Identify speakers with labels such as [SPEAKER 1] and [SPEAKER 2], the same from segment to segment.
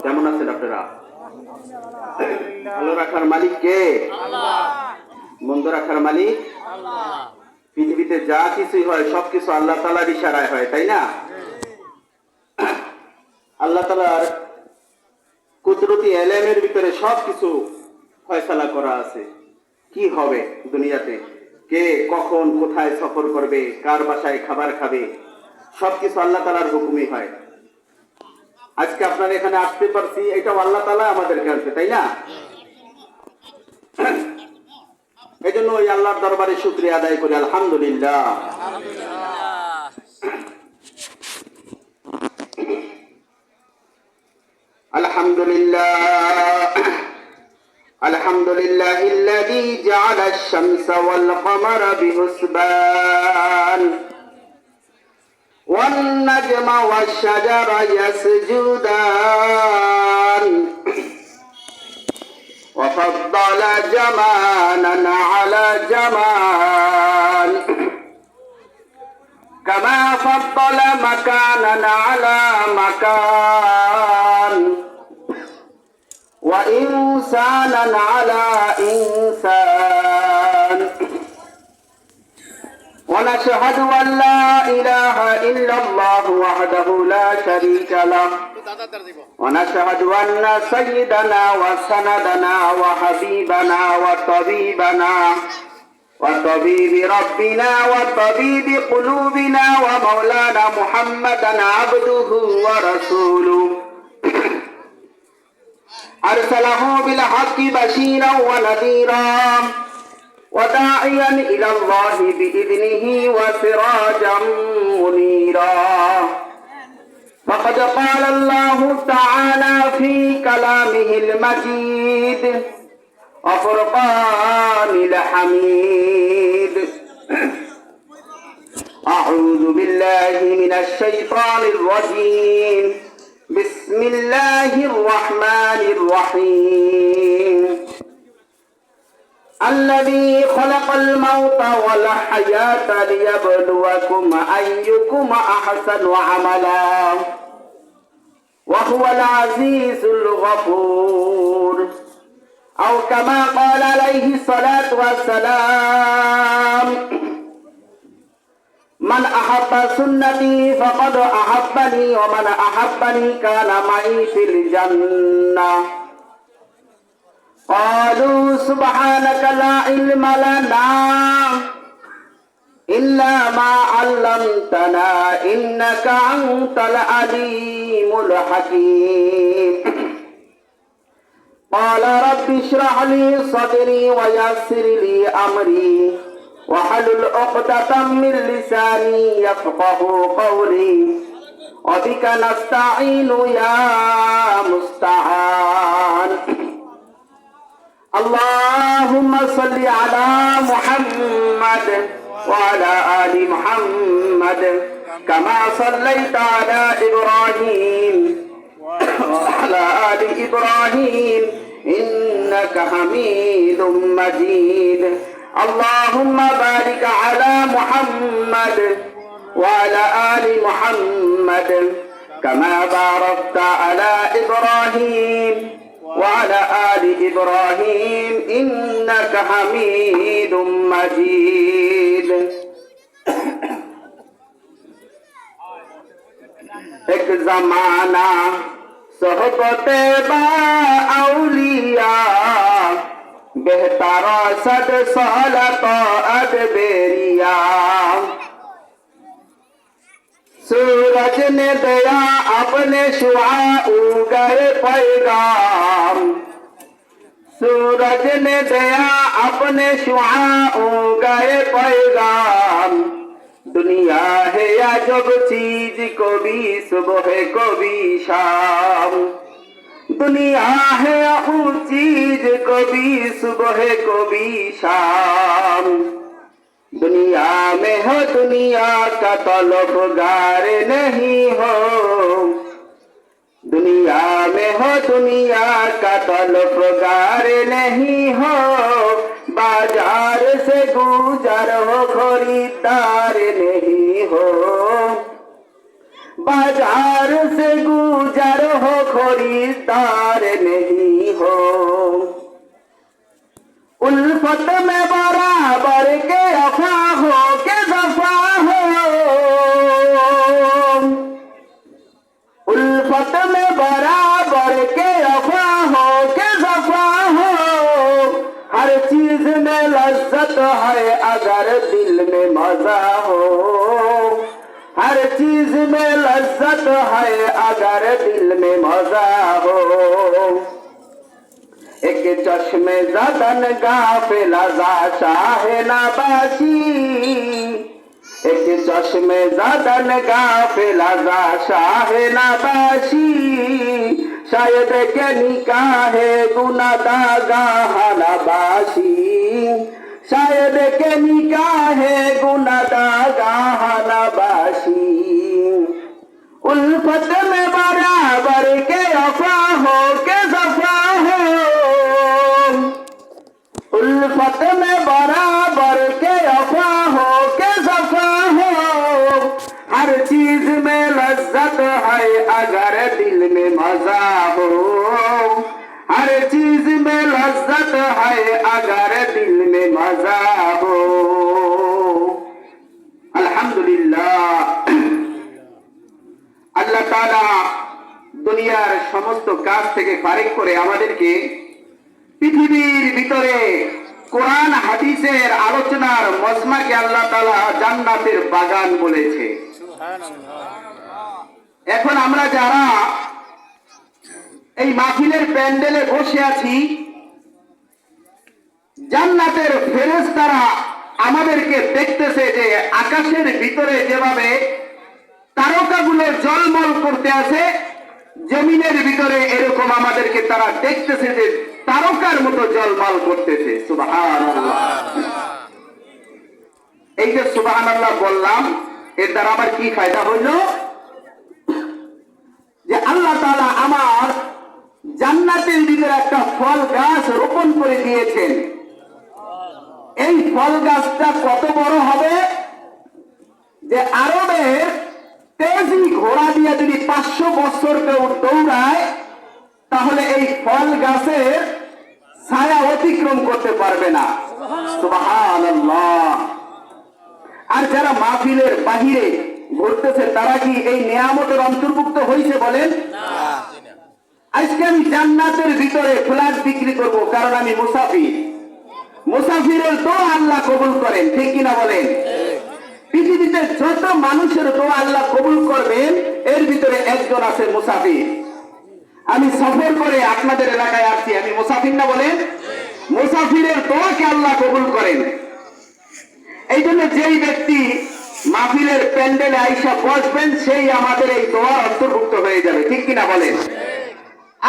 [SPEAKER 1] কেমন আছেন আপনারা? ভালো রাখার মালিক কে? মন্দ রাখার মালিক পৃথিবীতে যা কিছুই হয় সবকিছু আল্লাহ তাআলার ইশারায় হয়, তাই না? আল্লাহ তাআলার কুদরতি এলেমের ভিতরে সবকিছু ফয়সালা করা আছে। কি হবে দুনিয়াতে, কে কখন কোথায় সফর করবে, কার বাসায় খাবার খাবে, সবকিছু আল্লাহ তাআলার হুকুমই হয়। আজকে আপনারা এখানে আসতে পারছি, এটাও আল্লাহ তাআলা আমাদেরকে আনছে, তাই না? এই জন্য ওই আল্লাহর দরবারে শুকরিয়া আদায় করি, আলহামদুলিল্লাহ। আলহামদুলিল্লাহ আলহামদুলিল্লাহিল্লাযী জাআলা আশ-শামসা ওয়াল কামারা বিহুসবান ওয়ান নাজমা ওয়াশ-শাজারা ইয়াসজুদান ওয়া ফাদ্দালা জামানান আলা জামান কামা ফাদ্দালা মাকানান আলা মাকান وإنسانا على إنسان ونشهد أن لا إله إلا الله وحده لا شريك له ونشهد أن سيدنا وسندنا وحبيبنا وطبيبنا وطبيب ربنا وطبيب قلوبنا ومولانا محمدا عبده ورسوله أرسله بالحق بشيرا ونذيرا وداعيا إلى الله بإذنه وسراجا منيرا فقد قال الله تعالى في كلامه المجيد وفرقان الحميد أعوذ بالله من الشيطان الرجيم بسم الله الرحمن الرحيم الذي خلق الموت والحياة ليبلوكم أيكم أحسن عملا وهو العزيز الغفور أو كما قال عليه الصلاة والسلام من أحب سنتي فقد أحبني ومن أحبني كان معي في الجنة قالوا سبحانك لا علم لنا إلا ما علمتنا إنك أنت العليم الحكيم قال رب اشرح لي صدري ويسر لي أمري واحلل عقدة من لساني يفقه قولي وبك نستعين يا مستعان اللهم صل على محمد وعلى آل محمد كما صليت على إبراهيم وعلى آل إبراهيم إنك حميد مجيد اللهم بارك على محمد وعلى آل محمد كما باركت على إبراهيم وعلى آل إبراهيم إنك حميد مجيد एक ज़माना सोहबते बा औलिया बेहतर सद सालत अदबेरिया सूरज ने दिया अपने शुआ उगए पैगाम सूरज ने दिया अपने शुआ उगए पैगाम दुनिया है अजब चीज कभी सुबह कभी शाम दुनिया है अहू चीज कभी सुबह कभी शाम दुनिया में हो दुनिया का तलबगार नहीं हो दुनिया में हो दुनिया का तलबगार नहीं हो बाजार से गुजर हो खरीदार नहीं हो बाजार से गुजर हो खरीदार नहीं हो। उल्फत में बराबर के अफा हो के दफा हो, उल्फत में बराबर के अफा हो के दफा हो। हर चीज में लज्जत है अगर दिल में मजा हो, हर चीज में लज्जत है अगर दिल में मजा हो। एक चश्मे ज़दन गाफिला ज़ा शाहे नबाशी, एक चश्मे ज़दन गाफिला ज़ा शाहे नबाशी। शायद के निकाहे गुनादागा नबाशी, शायद के निकाहे गुनादागा नबाशी। उल्फत में बराबर के अफा हो के ज़फा हो, उल्फत में बराबर के अफा हो के ज़फा हो। हर चीज में लज्जत है अगर दिल में मजा हो, हर चीज में लज्जत है अगर दिल में मजा हो। अल्हम्दुलिल्लाह, আল্লাহ তাআলা দুনিয়ার সমস্ত কাজ থেকে ফারিক করে আমাদেরকে পৃথিবীর ভিতরে কোরআন হাদিসের আলোচনার মজমাকে আল্লাহ তাআলা জান্নাতের বাগান বলেছে। এখন আমরা যারা এই মাহফিলের প্যান্ডেলে বসে আছি, জান্নাতের ফেরেশতারা আমাদেরকে দেখতেছে যে আকাশের ভিতরে যেভাবে তারকাগুলো জলমল করতে আছে, জমিনের ভিতরে এরকম আমাদেরকে তারা দেখতেছে যে তারকার মতো জলমল করতেছে। সুবহানাল্লাহ। এই যে সুবহানাল্লাহ বললাম, এর দ্বারা আমার কি ফায়দা হইল? যে আল্লাহ তাআলা আমার জান্নাতের ভিতরে একটা ফল গাছ রোপণ করে দিয়েছেন। এই ফল গাছটা কত বড় হবে যে আরবের তেজি ঘোড়া দিয়ে যদি 500 বছর কেউ দৌড়ায় তাহলে এই ফল গাছের ছায়া অতিক্রম করতে পারবে না। সুবহানাল্লাহ। আর যারা মাহফিলের বাহিরে ঘুরতেছে তারা কি এই নিয়ামতের অন্তর্ভুক্ত হয়েছে বলেন? আজকে আমি জান্নাতের ভিতরে ফ্ল্যাট বিক্রি করব, কারণ আমি মুসাফির। মুসাফিরের দোয়া আল্লাহ কবুল করেন, ঠিক কিনা বলেন? পৃথিবীতে যত মানুষের দোয়া আল্লাহ কবুল করবেন এর ভিতরে একজন আছে মুসাফির। আমি সফর করে আপনাদের এলাকায় আসছি, আমি মুসাফির না বলেন? মুসাফিরের দোয়াকে আল্লাহ কবুল করেন। এই জন্য যেই ব্যক্তি মাহফিলের প্যান্ডেলে আইসা বসবেন সেই আমাদের এই দোয়ার অন্তর্ভুক্ত হয়ে যাবে, ঠিক কিনা বলেন?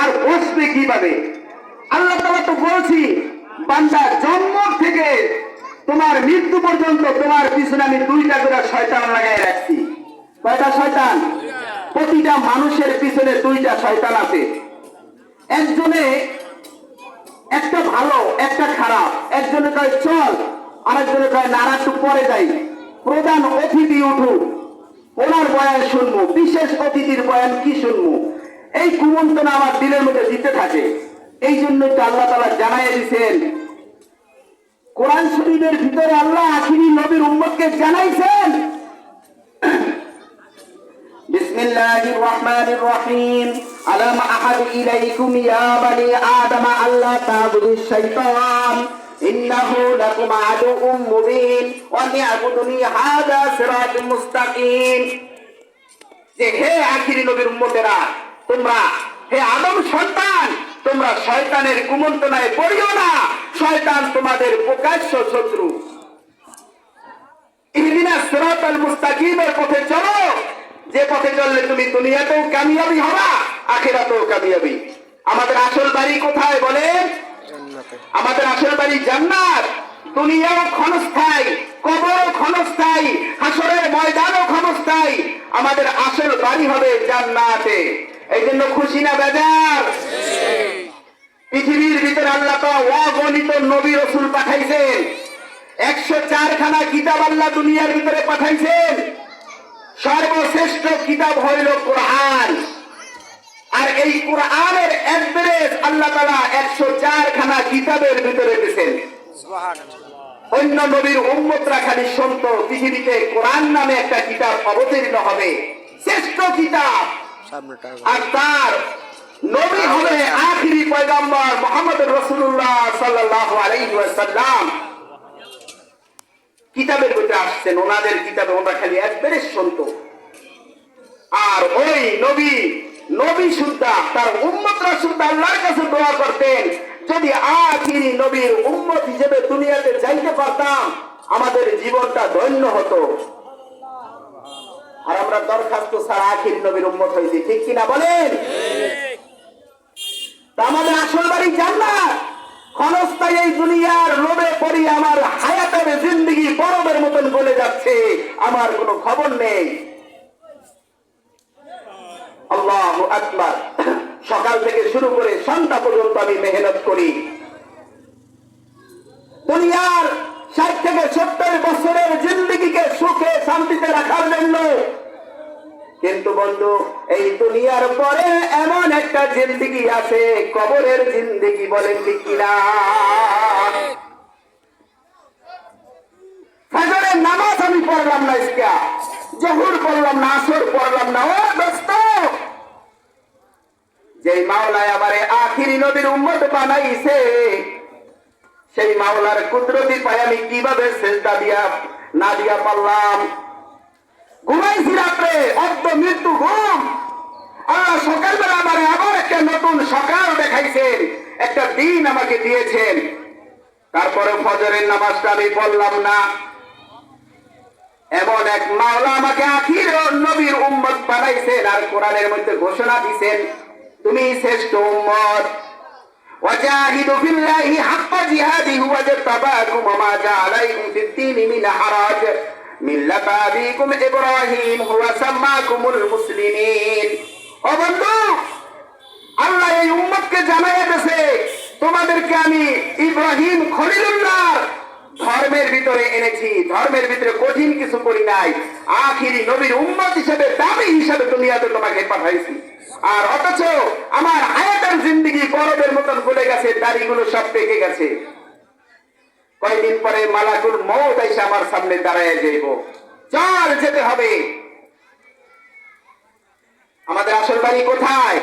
[SPEAKER 1] আর বসবে কিভাবে? আল্লাহ তাআলা তো বলছি, বান্দা জন্ম থেকে তোমার মৃত্যু পর্যন্ত তোমার পিছনে আমি 2টা করে শয়তান লাগাই রাখছি। কয়টা শয়তান? প্রতিটা মানুষের পিছনে 2টা শয়তান আছে। একজনে একটা ভালো একটা খারাপ, একজনে কয় চল, আরেকজনে কয় নারা একটু পরে যাই, প্রধান অতিথি উঠুক, ওনার বয়ান শুনবো, বিশেষ অতিথির বয়ান কি শুনবো, এই কুমন্ত্রণা আমার দিলের মধ্যে দিতে থাকে। এই জন্যই তো আল্লাহ তাআলা জানাইয়া দিয়েছেন, কোরআন শরীফের ভিতরে আল্লাহ আখিরি নবীর উম্মতকে জানাইছেন, বিসমিল্লাহির রহমানির রহিম, আলাম আহাদ ইলাইকুম ইয়া বানি আদম আল্লা তা'বুদুশ শাইতান ইন্নাহু লাকুম আদুউম মুবিন ওয়া নি'বুদুনি হাযা সিরাতুম মুস্তাকিম। যে হে আখিরি নবীর উম্মতেরা, তোমরা হে আদম সন্তান, তোমরা শয়তানের কুমন্ত্রণায় পড়িও না, শয়তান তোমাদের প্রকাশ্য শত্রু। ইহদিনাস সিরাতাল মুস্তাকিমের পথে চলো, যে পথে চললে তুমি দুনিয়াতেও কামিয়াবি হবা, আখিরাতেও কামিয়াবি। আমাদের আসল বাড়ি কোথায় বলেন? আমাদের আসল বাড়ি জান্নাত। দুনিয়াও ক্ষণস্থায়ী, কবরও ক্ষণস্থায়ী, হাসরের ময়দানও ক্ষণস্থায়ী। আমাদের আসল বাড়ি হবে জান্নাতে। এই জন্য খুশি না বেজার? পৃথিবীর ভিতরে আল্লাহ অগণিত নবী রাসূল পাঠাইছেন, 104 খানা কিতাব আল্লাহ দুনিয়ার ভিতরে পাঠাইছেন। সর্বশ্রেষ্ঠ কিতাব হইল কোরআন। আর এই কোরআনের অ্যাড্রেস আল্লাহ তাআলা 104 খানা কিতাবের ভিতরে দিয়েছেন। অন্য নবীর উম্মতরা খালি শুনত পৃথিবীতে কোরআন নামে একটা কিতাব অবতীর্ণ হবে, শ্রেষ্ঠ কিতাব, আর তার নবী হবে আখিরি পয়গম্বর মুহাম্মদ রাসূলুল্লাহ সাল্লাল্লাহু আলাইহি ওয়াসাল্লাম। কিতাবের ভিতরে আসছেন, ওনাদের কিতাবে ওরা খালি একবারে শুনতো। আর ওই নবী সুদ্ধা তার উম্মতরা সুদ্ধা আল্লাহর কাছে দোয়া করতেন, যদি আখিরি নবীর উম্মত হিসেবে দুনিয়াতে যাইতে পারতাম আমাদের জীবনটা ধন্য হতো। আর আমরা দরখাস্ত ছাড়া আখিরি নবীর উম্মত হয়েছি, ঠিক কিনা বলেন? তা আমাদের আসল বাড়ি জান্নাত। ক্ষণস্থায়ী এই দুনিয়ার লোভে পড়ি আমার হায়াতের জিন্দেগি বরফের মতন গলে যাচ্ছে, আমার কোনো খবর নেই। আল্লাহু আকবার। সকাল থেকে শুরু করে সন্ধ্যা পর্যন্ত আমি মেহনত করি দুনিয়ার 60 থেকে 70 বছরের জিন্দেগিকে সুখে শান্তিতে রাখার জন্য। কিন্তু বন্ধু, এই দুনিয়ার পরে এমন একটা জিন্দেগি আছে, কবরের জিন্দেগি, বলেন ঠিক কিনা? ফজরের নামাজ আমি পড়লাম না, ইসকা জোহর পড়লাম না, আসর পড়লাম না। ও দোস্ত, যে মাওলায় আমারে আখিরি নবীর উম্মত বানাইছে, সেই মাওলার কুদরতি পায় আমি কিভাবে সেজদা দিয়া না দিয়া পারলাম? ঘুমাইছি রাত্রে, অর্ধ মৃত্যু ঘুম। আর সকালবেলা আমারে আবার একটা নতুন সকাল দেখাইছেন, একটা দিন আমাকে দিয়েছেন। তারপরে ফজরের নামাজটা আমি পড়লাম না। এমন এক মাওলা আমাকে আখির নবীর উম্মত বানাইছেন, আর কোরআনের মধ্যে ঘোষণা দিয়েছেন, তুমি শ্রেষ্ঠ উম্মত। ওয়াজাহিদু ফিল্লাহি হাক্কা জিহাদিহি ওয়া তাবাকুম ওয়া মা জাআলাইকুম ফিদ-দীনি মিন হারাজ মিল্লাতা আবিকুম ইব্রাহিম হুয়া সাম্মাকুমুল মুসলিমিন। ও বন্ধু, আল্লাহ এই উম্মতকে জানাইয়া দিয়েছে, তোমাদেরকে আমি ইব্রাহিম খলিলুল্লাহ ধর্মের ভিতরে এনেছি, ধর্মের ভিতরে কঠিন কিছু করি নাই। আখিরি নবীর উম্মত হিসেবে, দাবি হিসেবে দুনিয়াতে তোমাকে পাঠাইছি। আর অথচ আমার হায়াতের জিন্দেগি বরফের মতন গলে গেছে, দাড়িগুলো সব পেকে গেছে। কয়েকদিন পরে মালাকুল মউত এসে আমার সামনে দাঁড়ায় যাইব, চল যেতে হবে। আমাদের আসল বাড়ি কোথায়?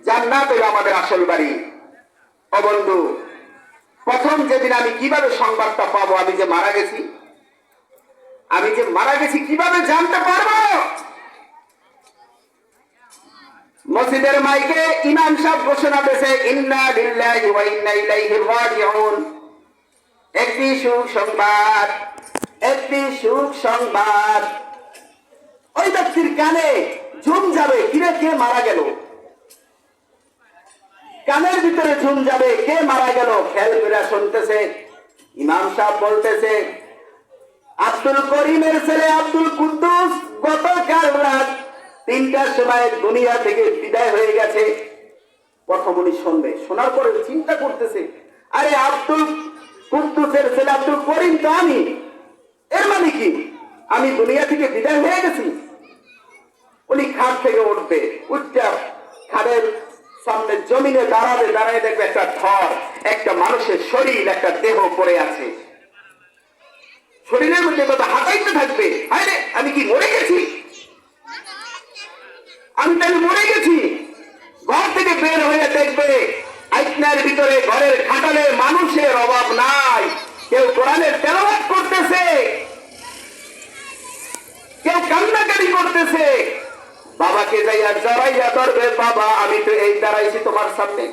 [SPEAKER 1] জান্নাত হলো আমাদের আসল বাড়ি। ও বন্ধু, প্রথম যেদিন আমি কিভাবে সংবাদটা পাবো আমি যে মারা গেছি? আমি যে মারা গেছি কিভাবে জানতে পারবো? মসজিদের মাইকে ইমাম সাহেব ঘোষণা দিয়েছে, ইন্না লিল্লাহি ওয়া ইন্না ইলাইহি রাজিউন। একটি সুসংবাদ, একটি সুসংবাদ। ওই ব্যক্তির কানে ঝুম যাবে, কিরে কে মারা গেল? কানের ভিতরে ঝুম যাবে, কে মারা গেল? খেয়াল করে শুনতেছে। ইমাম সাহেব বলতেছে, আব্দুল করিমের ছেলে আব্দুল কুদ্দুস গতকাল রাত 3টার সময় দুনিয়া থেকে বিদায় হয়ে গেছে। প্রথম উনি শুনবে, শোনার পরে চিন্তা করতেছে, আরে আব্দুল কুদ্দুসের ছেলে আব্দুল করিম তো আমি, এর মানে কি আমি দুনিয়া থেকে বিদায় হয়ে গেছি? উনি খাট থেকে উঠবে, উঠটা খাটের সামনে জমিনে দাঁড়াবে, দাঁড়ায় দেখবে একটা থর, একটা মানুষের শরীর, একটা দেহ পড়ে আছে। শরীরের মধ্যে কথা হাতাইতে থাকবে, আরে আমি কি মরে গেছি? আমি তাহলে মরে গেছি। ঘর থেকে বের হয়ে দেখবে আইনার ভিতরে ঘরের খাটালে মানুষের অভাব নাই। কেউ কোরআনের তেলাওয়াত করতেছে, কেউ কান্নাকাটি করতেছে। বাবাকে যাইয়া জড়াইয়া ধরবে, বাবা আমি তো এই দাঁড়াইছি তোমার সামনে।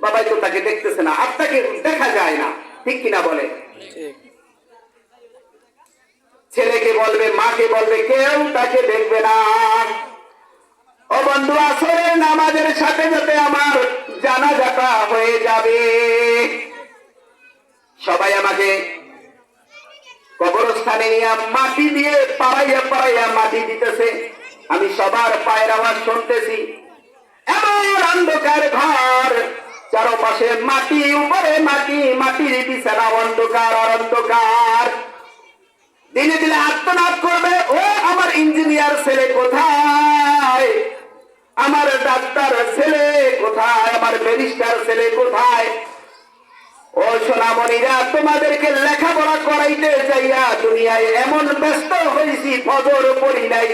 [SPEAKER 1] বাবাই তো তাকে দেখতেছে না, আত্মাকে দেখা যায় না, ঠিক কিনা বলে? ছেলেকে বলবে, মাকে বলবে, কেউ তাকে দেখবে না। ও বন্ধু, আসরের নামাজের সাথে সাথে আমার জানাজাটা হয়ে যাবে। সবাই আমাকে কবরস্থানে নিয়ে মাটি দিয়ে পাড়াইয়া পাড়াইয়া মাটি দিতেছে। আমি সবার পায়ের আওয়াজ শুনতেছি। এমন অন্ধকার ঘর, চারপাশে মাটি, উপরে মাটি, মাটির বিছানা, অন্ধকার আর অন্ধকার। দিনে দিনে আত্মনাদ করবে, ও আমার ইঞ্জিনিয়ার ছেলে কোথায়? আমার ডাক্তার ছেলে কোথায়, আমার ব্যারিস্টার ছেলে কোথায়? ও সোনামণিরা, তোমাদেরকে লেখাপড়া করাইতে যাইয়া দুনিয়ায় এমন ব্যস্ত হয়েছি, ফজর পড়ি নাই,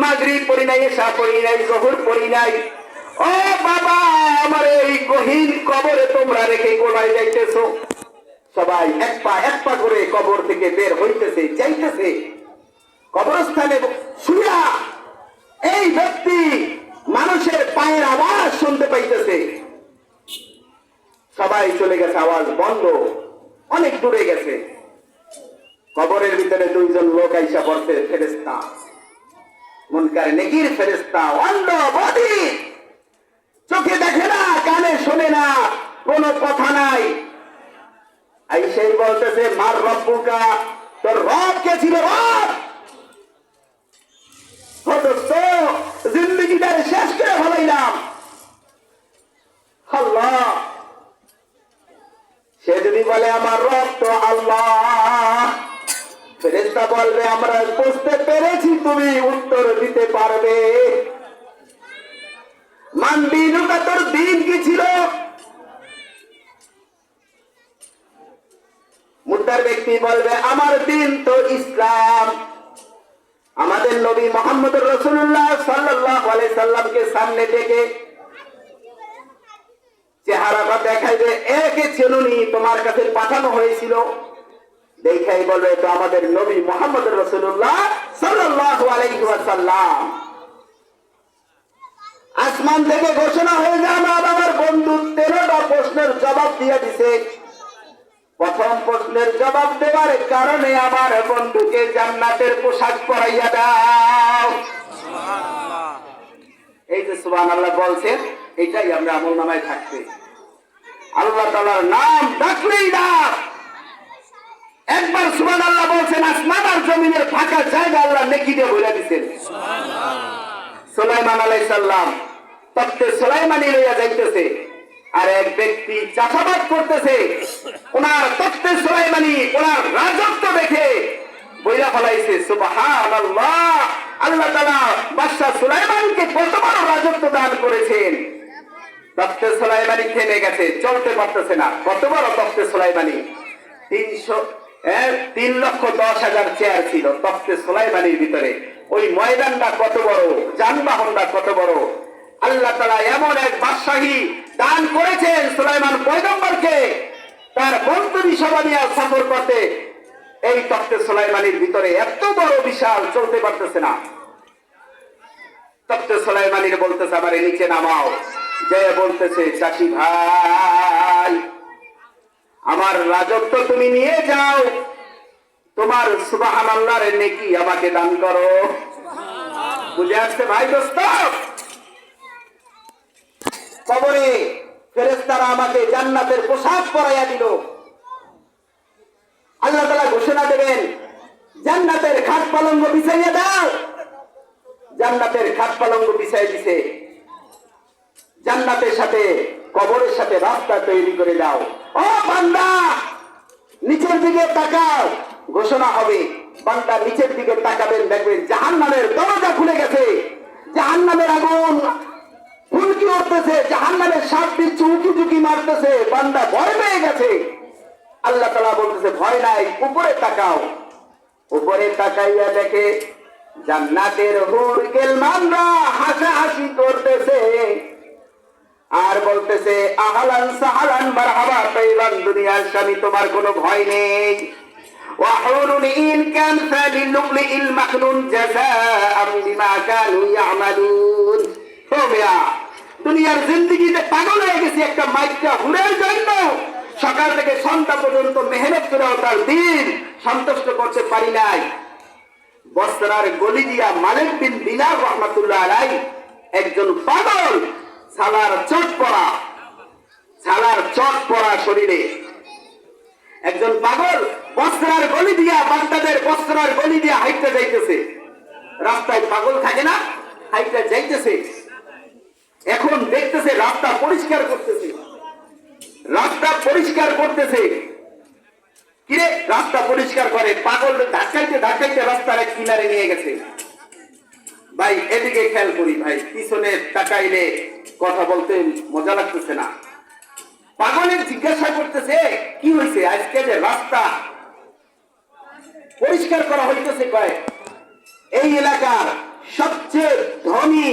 [SPEAKER 1] মাগরিব পড়ি নাই, এশা পড়ি নাই, জোহর পড়ি নাই। ও বাবা, আমার এই গহীন কবরে তোমরা রেখে কোলায় যাইতেছো। সবাই এক পা করে কবর থেকে বের হইতেছে, যাইতেছে। কবরস্থানে শুয়া এই ব্যক্তি মানুষের পায়ের আওয়াজ শুনতে পাইতেছে। সবাই চলে গেছে, আওয়াজ বন্ধ, অনেক দূরে গেছে। কবরের ভিতরে দুইজন লোক আইসা পড়ছে, ফেরেশতা, মুনকার নেকির ফেরেশতা, অন্ধ বধির, চোখে দেখে না, কানে শোনে না, কোনো কথা নাই। আইসাই বলতেছে, মার রব্বুকা, তোর রব কে ছিল? রব অথচ জিন্দেগিটা শেষ করে ফেলাইলাম। আল্লাহ, সে যদি বলে আমার রব তো আল্লাহ, ফেরেশতা বলবে আমরা বুঝতে পেরেছি তুমি উত্তর দিতে পারবে। মান দিনুকা, তোর দিন কি ছিল? মুদ্দার ব্যক্তি বলবে আমার দিন তো ইসলাম। আমাদের নবী মুহাম্মদ রাসূলুল্লাহ সাল্লাল্লাহু আলাইহি সাল্লামকে সামনে ডেকে চেহারাটা দেখাইবে, একে চেনুনি, তোমার কাছে পাঠানো হয়েছিল। দেখাই বলবে তো আমাদের নবী মুহাম্মদ রাসূলুল্লাহ সাল্লাল্লাহু আলাইহি ওয়াসাল্লাম। আসমান থেকে ঘোষণা হয়ে যায়, আমার বন্ধু 13টা প্রশ্নের জবাব দিয়ে দিছে। প্রথম প্রশ্নের জবাব দেওয়ার কারণে আমার বন্ধুকে জান্নাতের পোশাক পরাইয়া দাও। এই যে সুবহানাল্লাহ বলছেন, এটাই আমরা আমলনামায় থাকবে। আল্লাহ তাআলার নাম ডাকলেই ডাক। একবার সুবহানাল্লাহ বলছেন, আসমান আর জমিনের ফাঁকা জায়গা আল্লাহ নেকি দিয়ে ভরে দিবেন। সুবহানাল্লাহ। সুলাইমান আলাইহিস সালাম তখতে সুলাইমানি লইয়া যাইতেছে, আর এক ব্যক্তি চাষাবাদ করতেছে, ওনার তখতে সুলাইমানি, ওনার রাজত্ব দেখে বইরা ফলাইছে। সুবহানাল্লাহ, আল্লাহ তাআলা বাদশা সুলাইমানকে কত বড় রাজত্ব দান করেছেন। তখতে সুলাইমানি থেমে গেছে, চলতে পারতেছে না। কত বড় তখতে সুলাইমানি? 3,10,000 চেয়ার ছিল তখতে সুলাইমানির ভিতরে। ওই ময়দানটা কত বড়, যানবাহনটা কত বড়। আল্লাহ তাআলা এমন এক বাদশাহী দান করেছেন সুলাইমান পয়গম্বরকে, তার মন্ত্রী সভা নিয়ে সফর করতে এই তখতে সুলাইমানির ভিতরে এত বড় বিশাল, চলতে পারতেছে না। তখতে সুলাইমানির বলতেছে আমারে নিচে নামাও। যে বলতেছে চাষি ভাই, আমার রাজত্ব তুমি নিয়ে যাও, তোমার সুবহানাল্লাহর নেকি আমাকে দান করো। বুঝে আসছে ভাই দোস্ত? কবরে ফেরেশতারা আমাকে জান্নাতের পোশাক পরাইয়া দিল। আল্লাহ তাআলা ঘোষণা দেবেন, জান্নাতের খাট পালঙ্ক বিছাইয়া দাও। জান্নাতের খাট পালঙ্ক বিছাই দিছে। জান্নাতের সাথে কবরের সাথে রাস্তা তৈরি করে দাও। ও বান্দা, নিচের দিকে তাকাও। ঘোষণা হবে, বান্দা নিচের দিকে তাকাবেন, দেখবেন জাহান্নামের দরজা খুলে গেছে, জাহান্নামের আগুন ফুলকি উঠতেছে, জাহান্নামের সাপ বিচ্ছু উঁকি ঝুঁকি মারতেছে। বান্দা ভয় পেয়ে গেছে। আল্লাহ তাআলা বলতেছে ভয় নাই, উপরে তাকাও। উপরে তাকাইয়া দেখে জান্নাতের হুর গেলমানরা হাসাহাসি করতেছে আর বলতেছে আহলান সাহলান মারহাবা তাইবান, দুনিয়ার স্বামী তোমার কোনো ভয় নেই। ওয়া হুরুন ইন কামসালিল লুবলিল মাকনুন জাযাআম বিমা কানু ইয়ামালুন। ও মিয়া, দুনিয়ার জিন্দেগিতে পাগল হয়ে গেছি একটা মাইকা হুরের জন্য। সকাল থেকে সন্ধ্যা পর্যন্ত মেহনত করেও তার দিন সন্তুষ্ট করতে পারি নাই। বসরার গলি দিয়া মালিক বিন দিনার রহমাতুল্লাহ আলাইহি একজন পাগল, ছালার চট পড়া শরীরে একজন পাগল বসরার গলি দিয়া, বাগদাদের বসরার গলি দিয়া হাইটে যাইতেছে। রাস্তায় পাগল থাকে না, হাইটে যাইতেছে। এখন দেখতেছে রাস্তা পরিষ্কার করতেছে, কিরে রাস্তা পরিষ্কার করে, পাগল ধাক্কাইতে রাস্তার এক কিনারে নিয়ে গেছে। ভাই এদিকে খেয়াল করি ভাই, পিছনে তাকাইলে কথা বলতে মজা লাগতেছে না। পাগলের জিজ্ঞাসা করতেছে কি হয়েছে, আজকে যে রাস্তা পরিষ্কার করা হইতেছে, কয় এই এলাকার সবচেয়ে ধনী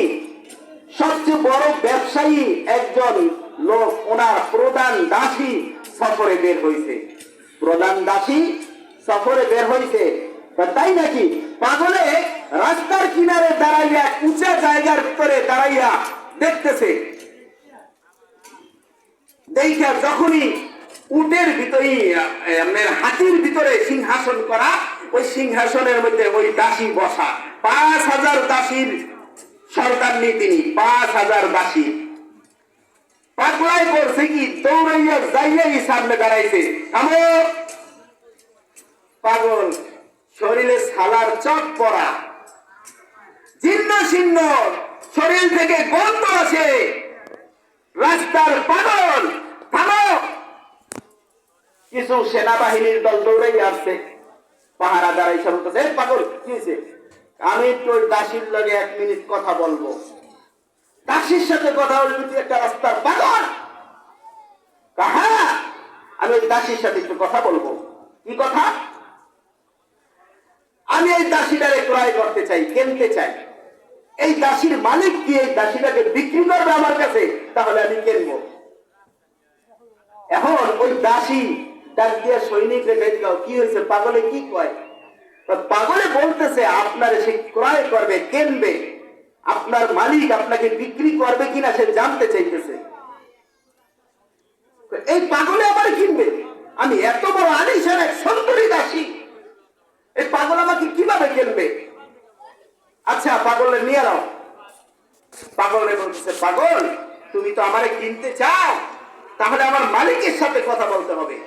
[SPEAKER 1] সবচেয়ে বড় ব্যবসায়ী একজন লোক, ওনার প্রধান দাসী সফরে বের হয়েছে। প্রধান দাসী সফরে বের হয়েছে, তাই নাকি? পাগলে রাস্তার কিনারে দাঁড়াইয়া, উঁচা জায়গার ভিতরে দাঁড়াইয়া দেখতেছে। দেখা যখনই উটের ভিতরে, হাতির ভিতরে সিংহাসন করা, ওই সিংহাসনের মধ্যে ওই দাসী বসা, ৫,০০০ দাসীর সরদারনি তিনি, ৫,০০০ দাসী। পাগলাই করছে কি, দৌড়াইয়া যাইয়াই সামনে দাঁড়াইছে। পাগল শরীরে ছালার চট পড়া, জীর্ণ শীর্ণ, শরীর থেকে গন্ধ আসে। রাস্তার পাগল, থামো! কিছু সেনাবাহিনীর দল দৌড়াই আসছে, পাহারা দাঁড়াই বলতেছে, পাগল কি হয়েছে? আমি একটু ওই দাসীর লগে ১ মিনিট কথা বলবো। দাসীর সাথে কথা বলবি? তুই একটা রাস্তার পাগল? হ্যাঁ, আমি ওই দাসীর সাথে একটু কথা বলবো। কি কথা? আমি এই দাসীটারে ক্রয় করতে চাই, কিনতে চাই। এই দাসীর মালিক কি এই দাসীটাকে বিক্রি করবে আমার কাছে? তাহলে আমি কিনবো। এখন ওই দাসী ডাক দিয়ে সৈনিক রেখে দিল, কি হয়েছে? পাগলে কি কয়? পাগলে বলতেছে আপনারে সে ক্রয় করবে, কিনবে। আপনার মালিক আপনাকে বিক্রি করবে কিনা সে জানতে চাইতেছে। এই পাগলে আবার কিনবে? আমি এত বড় আলিশান এক সুন্দরী দাসী, এই পাগল আমাকে কিভাবে কিনবে? আচ্ছা, পাগলে নিয়ে নাও। পাগলে বলতেছে, পাগল তুমি তো আমারে কিনতে চাও, তাহলে আমার মালিকের সাথে কথা বলতে হবে।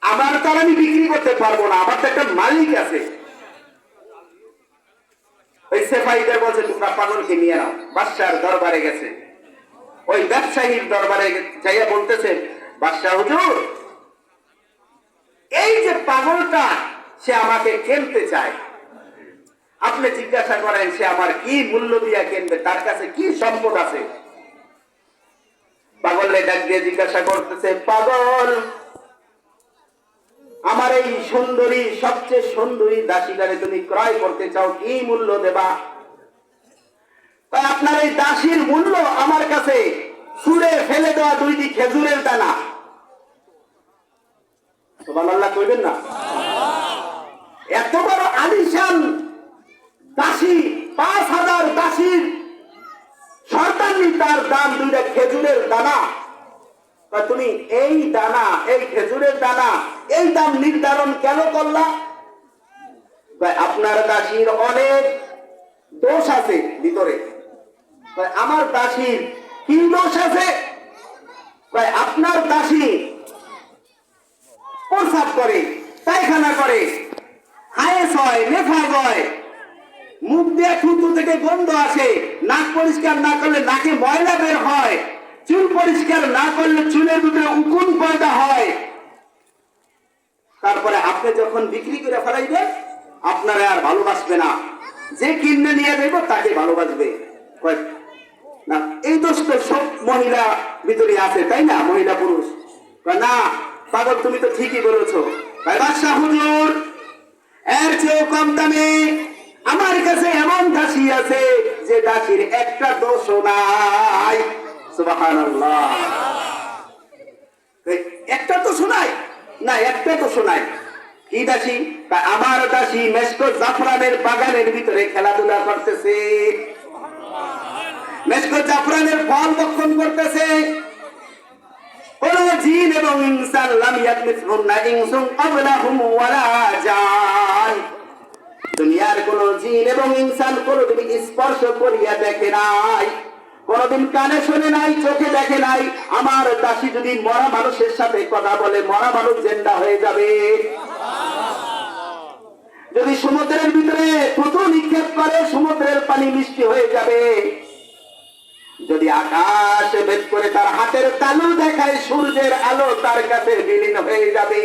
[SPEAKER 1] আমার তো আমি বিক্রি করতে পারবো না, আমার তো একটা মালিক আছে। ওই সেফাইদার বলছে, তোমরা পাগলকে নিয়ে নাও। বাদশার দরবারে গেছে, ওই ব্যবসায়ীর দরবারে যাইয়া বলতেছে, বাদশাহ হুজুর, এই যে পাগলটা সে আমাকে কিনতে চায়, আপনি জিজ্ঞাসা করেন সে আমার কি মূল্য দিয়া কিনবে, তার কাছে কি সম্পদ আছে। পাগলে ডাক দিয়ে জিজ্ঞাসা করতেছে, পাগল আমার এই সুন্দরী, সবচেয়ে সুন্দরী দাসীটারে তুমি ক্রয় করতে চাও, কি মূল্য দেবা? তাই আপনার এই দাসীর মূল্য আমার কাছে ছুঁড়ে ফেলে দেওয়া 2টি খেজুরের দানা। সুবহানাল্লাহ কইবেন না? এত বড় আলিশান দাসী, ৫,০০০ দাসীর সরদারনি, তার দাম 2টা খেজুরের দানা। তুমি এই দানা, এই খেজুরের দানা, এই দাম নির্ধারণ কেন করলা? আপনার দাসীর অনেক দোষ আছে ভিতরে। আমার দাসীর কি দোষ আছে? আপনার দাসী প্রসাব করে, পায়খানা করে, হায়েস হয়, নেফাজ হয়, মুখ দিয়ে থুতু থেকে গন্ধ আসে, নাক পরিষ্কার না করলে নাকে ময়লা বের হয়, চুল পরিষ্কার না করলে চুলের ভিতরে উকুন পয়দা হয়। তারপরে আপনি যখন বিক্রি করে ফেলাইবেন, আপনারা আর ভালোবাসবে না, যে কিনে নিয়ে যাইব তাকে ভালোবাসবে না। এই দোষ তো সব মহিলা ভিতরে আছে, তাই না? মহিলা পুরুষ না, পাগল তুমি তো ঠিকই বলেছ। বাদশাহ হুজুর, এর চেয়েও কম দামে আমার কাছে এমন দাসী আছে যে দাসীর একটা দোষও নাই। সুবহানাল্লাহ। একটা তো শোনাই না, একটা তো শোনাই। কি দাসী? আমার দাসী মেশকো জাফরানের বাগানের ভিতরে খেলাধুলা করতেছে, মেশকো জাফরানের ফল ভক্ষণ করতেছে। কোন জিন এবং ইনসান লাম ইয়াতমিসহুন্না ইনসুন ক্বাবলাহুম ওয়ালা জান, দুনিয়ার কোন জিন এবং ইনসান কোনদিন স্পর্শ করিয়া দেখে নাই, কোনদিন কানে শুনে নাই, চোখে দেখে নাই। আমার দাসী যদি মরা মানুষের সাথে কথা বলে, মরা মানুষ জিন্দা হয়ে যাবে। যদি সমুদ্রের ভিতরে থুতু নিক্ষেপ করে, সমুদ্রের পানি মিষ্টি হয়ে যাবে। যদি আকাশ ভেদ করে তার হাতের তালু দেখায়, সূর্যের আলো তার কাছে বিলীন হয়ে যাবে।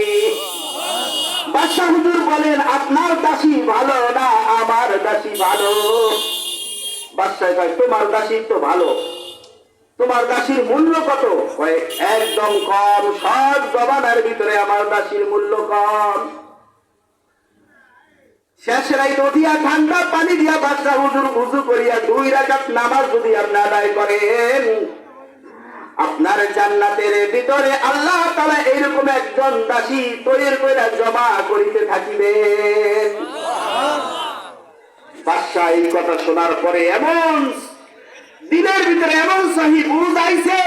[SPEAKER 1] বাদশাহ হুজুর বলেন, আপনার দাসী ভালো না আমার দাসী ভালো? বাদশাহ কয় তোমার দাসী তো ভালো, তোমার দাসীর মূল্য কত? কয় একদম কম, সব জমানার ভিতরে আমার দাসীর মূল্য কম। শেষ রাইত উঠিয়া ঠান্ডা পানি দিয়া বাদশাহ হুজুর উযু করিয়া 2 রাকাত নামাজ যদি আপনি আদায় করেন, আপনার জান্নাতের ভিতরে আল্লাহ তাআলা এরকম একজন দাসী তৈরি করে জমা করিতে থাকিবেন। বাদশাহ এই কথা শোনার পরে এমন দিনের ভিতরে এমন সহি বুঝ আইছে,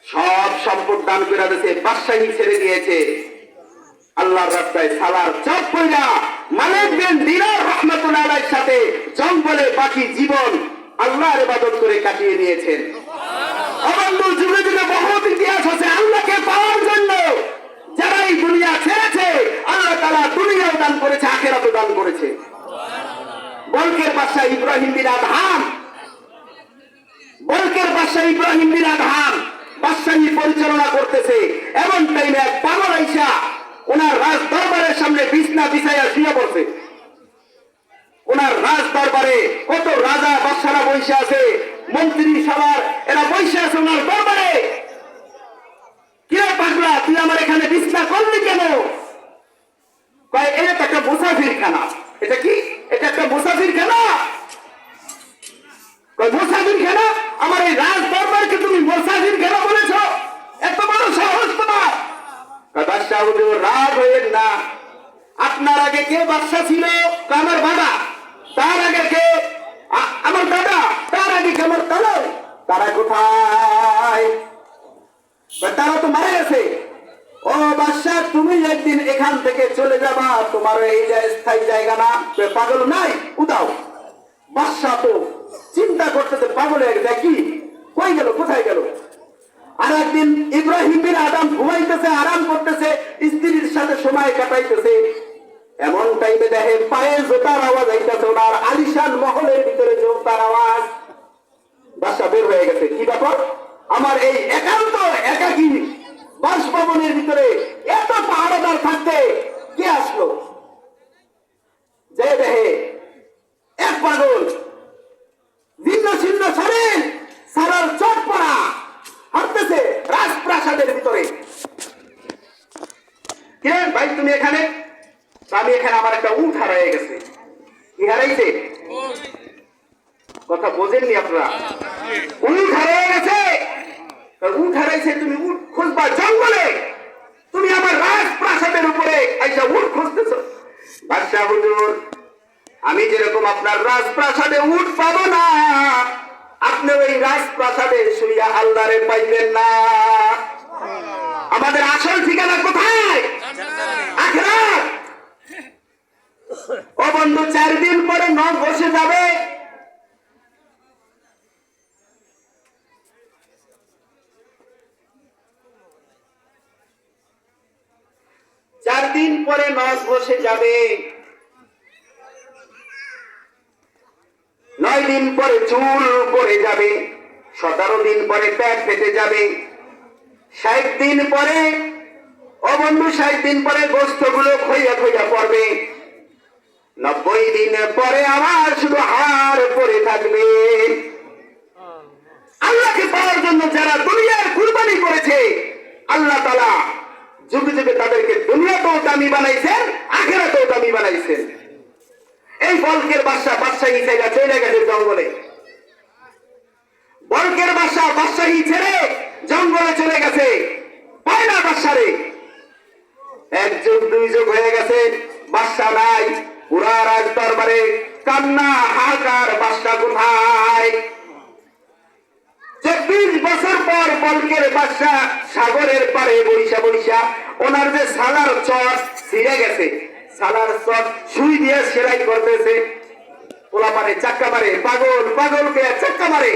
[SPEAKER 1] সব সম্পদ দান করে দিয়েছে, বাদশাহী ছেড়ে দিয়েছে। আল্লাহর রাস্তায় সালার চপ কইরা মালিক বিন দিনার রাহমাতুল্লাহ আলাইহির সাথে জঙ্গলে বাকি জীবন আল্লাহর ইবাদত করে কাটিয়ে নিয়েছেন। বন্ধু, যুগে যুগে বহুত ইতিহাস আছে আল্লাহকে পাওয়ার জন্য। যারা এই দুনিয়া ছেড়েছে, আল্লাহ তাআলা দুনিয়াও দান করেছে, আখিরাতও দান করেছে। বলকের বাদশাহ ইব্রাহিম বিন আদহাম, বলকের বাদশাহ ইব্রাহিম বিন আদহাম বাদশাহী পরিচালনা করতেছে। এমন টাইমে এক পাগল আইসা ওনার রাজ দরবারের সামনে বিছনা বিছাইয়া শুয়ে পড়ছে। ওনার রাজ দরবারে কত রাজা বাদশারা বসে আছে, মন্ত্রী সবার এরা বসে আছে ওনার দরবারে। কে পাগলা, তুই আমার এখানে বিছনা করলি কেন? কয় এটা তো একটা মুসাফির খানা। এটা কি? এটা একটা মুসাফির খানা। কয় মুসাফির খানা? আমার এই রাজ দরবারকে তুমি মুসাফির খানা বলেছ? এত বড় সাহস তোমার? বাদশাহ হুজুর রাগ হইেন না, আপনার আগে কে বাদশাহ ছিল? আমার বাবা। তার আগে কে? আমার দাদা। তার আগে কে? আমার দাদা। তারা কোথায়? তারা তো মারা গেছে। ও বাদশাহ, তুমি একদিন এখান থেকে চলে যাবা, তোমার এই স্থায়ী জায়গা না। পাগল নাই, উদাও। বাদশাহ তো চিন্তা করতেছে পাগলের কি কই গেল, কোথায় গেল। আর একদিন ইব্রাহিম বিন আদম ঘুমাইতেছে, আরাম করতেছে, স্ত্রীর সাথে সময় কাটাইতেছে। এমন টাইমে দেখে পায়ে জোতার আওয়াজ আইতেছে, ওনার আলিশান মহলের ভিতরে জোতার আওয়াজ। বাদশা বের হয়ে গেছে, কি ব্যাপার? আমার এই একান্ত একাকী বাসভবনের ভিতরে এত পাহারাদার থাকতে কে আসলো? যে দেখে এক পাগল, ভিন্ন ছিন্ন শরীর, সারার চট পড়া হাঁটতেছে রাজপ্রাসাদের ভিতরে। কে ভাই তুমি এখানে? আমি এখানে, আমার একটা উট হারিয়ে গেছে। কি হারাইছে? কথা বোঝেননি আপনারা? উট হারিয়ে গেছে। উট হারাইছে, তুমি উট খুঁজবা জঙ্গলে? তুমি আমার রাজপ্রাসাদের উপরে আইসা উট খুঁজতেছ? বাদশাহ হুজুর, আমি যেরকম আপনার রাজপ্রাসাদে উট পাবো না, আপনি ওই রাজপ্রাসাদে শুইয়া আল্লাহরে পাইবেন না। আমাদের আসল ঠিকানা কোথায়? আখিরাত। ও বন্ধু, 4 দিন পরে নখ বসে যাবে। চার দিন পরে নখ বসে যাবে, 9 দিন পরে চুল পড়ে যাবে, 17 দিন পরে পেট ফেটে যাবে, 60 দিন পরে, ও বন্ধু 60 দিন পরে গোস্তগুলো খইয়া খইয়া পড়বে, 90 দিন পরে আমার শুধু হাড় পড়ে থাকবে। আল্লাহকে পাওয়ার জন্য যারা দুনিয়ার কুরবানি করেছে, আল্লাহ তাআলা যুগে যুগে তাদেরকে দুনিয়াতেও দামি বানাইছেন, আখিরাতেও দামি বানাইছেন। এই বলকের বাদশাহ বাদশাহী ছেড়ে চলে গেছে জঙ্গলে। বলকের বাদশাহ বাদশাহী ছেড়ে জঙ্গলে চলে গেছে, পায় না বাদশারে। 1 যুগ 2 যুগ হয়ে গেছে, বাদশাহ নাই। পুরা রাজ দরবারে কান্না হাহাকার, বাদশাহ কোথায়? 24 বছর পর বলকের বাদশাহ সাগরের পারে বৈশা বৈশা ওনার যে সালার চট ছিঁড়ে গেছে, সালার চট সুই দিয়ে সেলাই করতেছে। পোলা মানে চাক্কা মারে, পাগল পাগলকে চাক্কা মারে,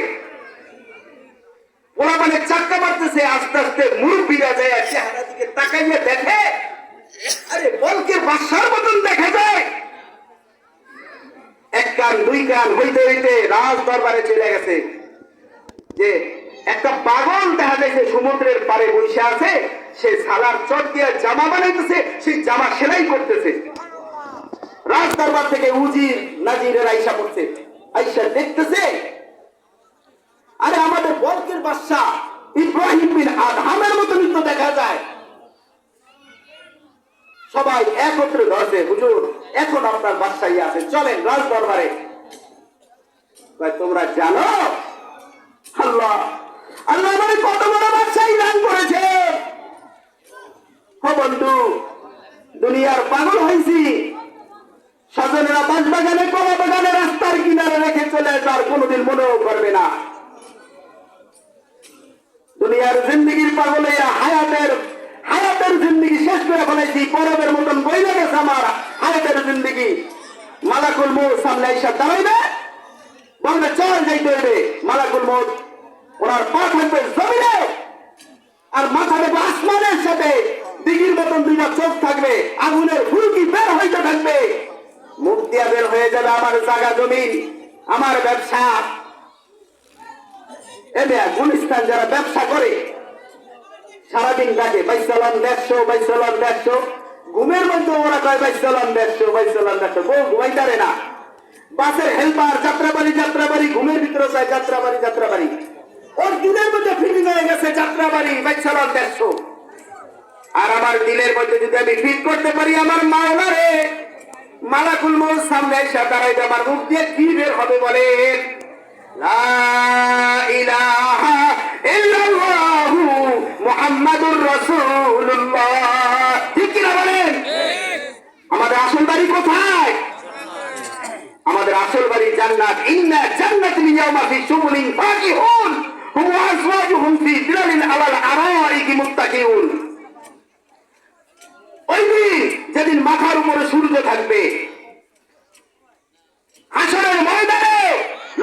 [SPEAKER 1] পোলা মানে চাক্কা মারতেছে। আস্তে আস্তে মুরব্বীরা যায় চেহারা দিকে তাকাইয়ে দেখে, আরে বলকের বাদশার মতন দেখা যায়। 1 কান 2 কান হইতে হইতে রাজ দরবারে চলে গেছে যে একটা পাগল দেখা যাচ্ছে সমুদ্রের পারে বসে আছে, সে সালার চট দিয়ে জামা বানাইতেছে, সেই জামা সেলাই করতেছে। রাজ দরবার থেকে উজির নাজিরের আইসা পড়ছে, আইসা দেখতেছে আরে আমাদের বলকের বাদশা ইব্রাহিম বিন আদহামের মতনই তো দেখা যায়। সবাই একত্রে ধরছে, হুজুর এখন আপনার বাদশাহী আছে, চলেন রাজ দরবারে। তোমরা জানো আল্লাহ আল্লাহ আমাদের কত বড় বাদশাহী দান করেছে। ও বন্ধু, দুনিয়ার পাগল হয়েছি, স্বজনেরা বাঁশ বাগানে কলা বাগানে রাস্তার কিনারে রেখে চলে তার কোনোদিন মনেও করবে না। দুনিয়ার জিন্দগির পাগলে হায়াতের জিন্দগি শেষ করে ফেলেছি, পরবের মতন বইলে গেছে আমার হায়াতের জিন্দগি। মালাকুল মউত সামনে এসে দাঁড়াইবে, বলবে চল যাইতে হইবে। মালাকুল মউত ওনার পা থাকবে জমিনে আর মাথা দেবে আসমানের সাথে, দিঘির মতন দুইটা চোখ থাকবে, আগুনের ফুলকি বের হইতে থাকবে, মুখ দিয়া বের হয়ে যাবে আমার জায়গা জমিন, আমার ব্যবসা। গুলিস্তান যারা ব্যবসা করে সারাদিন ডাকে 22,100 ঘুমের মধ্যে ওরা কয় 22,100 বউ ঘুমাইতারে না। বাসের হেল্পার যাত্রাবাড়ি ঘুমের ভিতরে চায় যাত্রাবাড়ি ওর দিনের মধ্যে ফিটিং হয়ে গেছে যাত্রাবাড়ি 22,100। আর আমার দিলের মধ্যে যদি আমি ফিট করতে পারি আমার মাওলা রে, মালাকুল মউত সামনে এসে দাঁড়াইবে, আমার মুখ দিয়ে কি বের হবে বলেন? লা ইলাহা ইল্লাল্লাহু মুহাম্মাদুর রাসূলুল্লাহ। ঠিক কি না বলেন? আমাদের আসল বাড়ি কোথায়? আমাদের আসল বাড়ি জান্নাত। ইন্না জান্নাতুল ইয়াওমা ফি শুমুলিন ফাকিহুন হুম ওয়া আজওয়াজুহুম ফি দিলালিন আলাল আরাইকি মুত্তাকিউন। ওই দিন যেদিন মাথার উপরে সূর্য থাকবে, হাসরের ময়দানে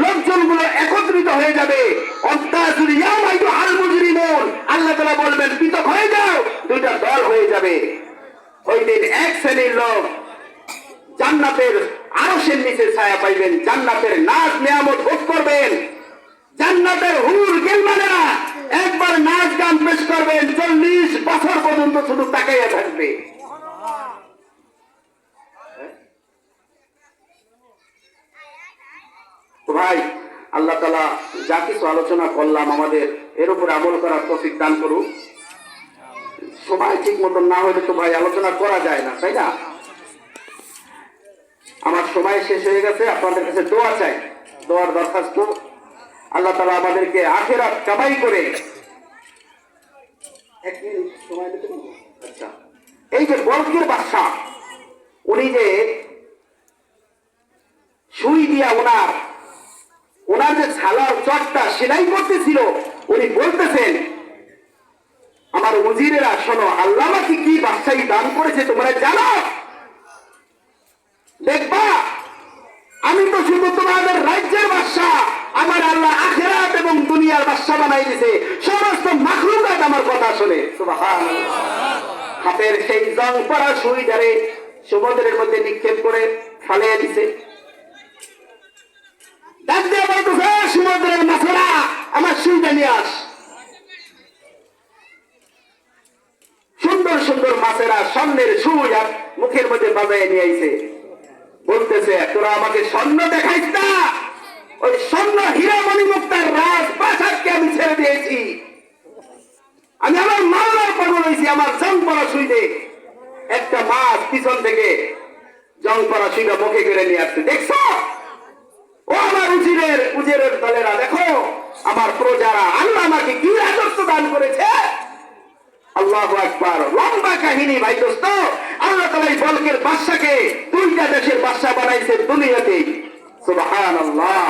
[SPEAKER 1] লোকজনগুলো একত্রিত হয়ে যাবে। আল্লাহ তাআলা বলবেন পৃথক হয়ে যাও, দুইটা দল হয়ে যাবে। ওই দিন এক শ্রেণীর লোক জান্নাতের আরশের নিচে ছায়া পাইবেন, জান্নাতের নাজ নিয়ামত ভোগ করবেন, জান্নাতের হুর গিলমানেরা একবার নাচ গান পেশ করবেন, 40 বছর পর্যন্ত শুধু তাকাইয়া থাকবে। তো ভাই, আল্লাহ তাআলা যা কিছু আলোচনা করলাম আমাদের এর উপরে আমল করার তৌফিক দান করুন। সময় ঠিক মতন না হলে তো ভাই আলোচনা করা যায় না, তাই না? আমার সময় শেষ হয়ে গেছে, আপনাদের কাছে দোয়া চাই, দোয়ার দরখাস্ত। আল্লাহ তাআলা আমাদেরকে আখিরাত কামাই করে সময় দিতে। আচ্ছা, এই যে বলকের বাদশা, উনি যে সুই দিয়া ওনার যে ছালার চটটা সেলাই করতেছিল, উনি বলতেছেন আমার উজিরেরা শোনো, আল্লাহ আমাকে কি বাদশাহী দান করেছে তোমরা জানো? দেখবা আমি তো শুধু তোমাদের রাজ্যের বাদশা, আমার আল্লাহ আখিরাত এবং দুনিয়ার বাদশা বানাই দিয়েছে। সমস্ত মাখলুকাত আমার কথা শুনে সুবহানাল্লাহ। হাতের সেই জং পড়া সুই ধরে সমুদ্রের মধ্যে নিক্ষেপ করে ফালিয়ে দিছে। সমুদ্রের মাছেরা আমার সুইটা নিয়ে আস। সুন্দর সুন্দর মাছেরা স্বর্ণের সুই আর মুখের মধ্যে বাজায় নিয়ে আইছে, বলতেছে তোরা আমাকে স্বর্ণ দেখাইস না, ওই স্বর্ণ হীরামণি মুক্তার রাজ প্রাসাদকে আমি ছেড়ে দিয়েছি। আমি আমার মাওলার পাগল হয়েছি, আমার জং পড়া সুইতে একটা মাছ পিছন থেকে জং পড়া সুইটা মুখে করে নিয়ে আসছে। দেখছো ও আমার উজিরের দলেরা, দেখো আমার প্রজারা, আল্লাহ আমাকে কি রাজত্ব দান করেছে। আল্লাহু আকবার। লম্বা কাহিনী ভাই দোস্ত। আল্লাহ তাআলা এই বলকের বাদশাকে দুইটা দেশের বাদশা বানাইছে দুনিয়াতে, সুবহানাল্লাহ।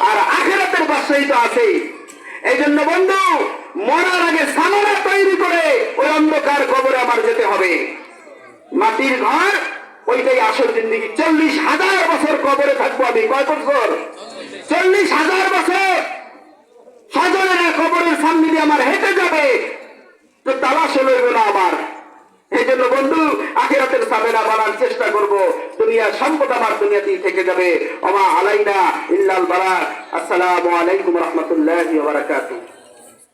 [SPEAKER 1] আর আখিরাতের বাদশাই তো আছে। এই জন্য বন্ধু, মরার আগে সামানা তৈরি করে ওই অন্ধকার কবরে আমার যেতে হবে। মাটির ঘর ওইটাই আসল জিন্দেগি। 40,000 বছর কবরে থাকবো আমি। কয় বছর? 40,000 বছর। স্বজনেরা কবরের সামনে দিয়ে আমার হেঁটে যাবে, তো তালাশ লইব না আমার। এই জন্য বন্ধু, আখিরাতের সামেনা বানার চেষ্টা করব। দুনিয়ার সম্পদ আমার দুনিয়াতেই থেকে যাবে। ওমা আলাইনা ইল্লাল বালাগ। আসসালামু আলাইকুম ওয়া রাহমাতুল্লাহি ওয়া বারাকাতুহু।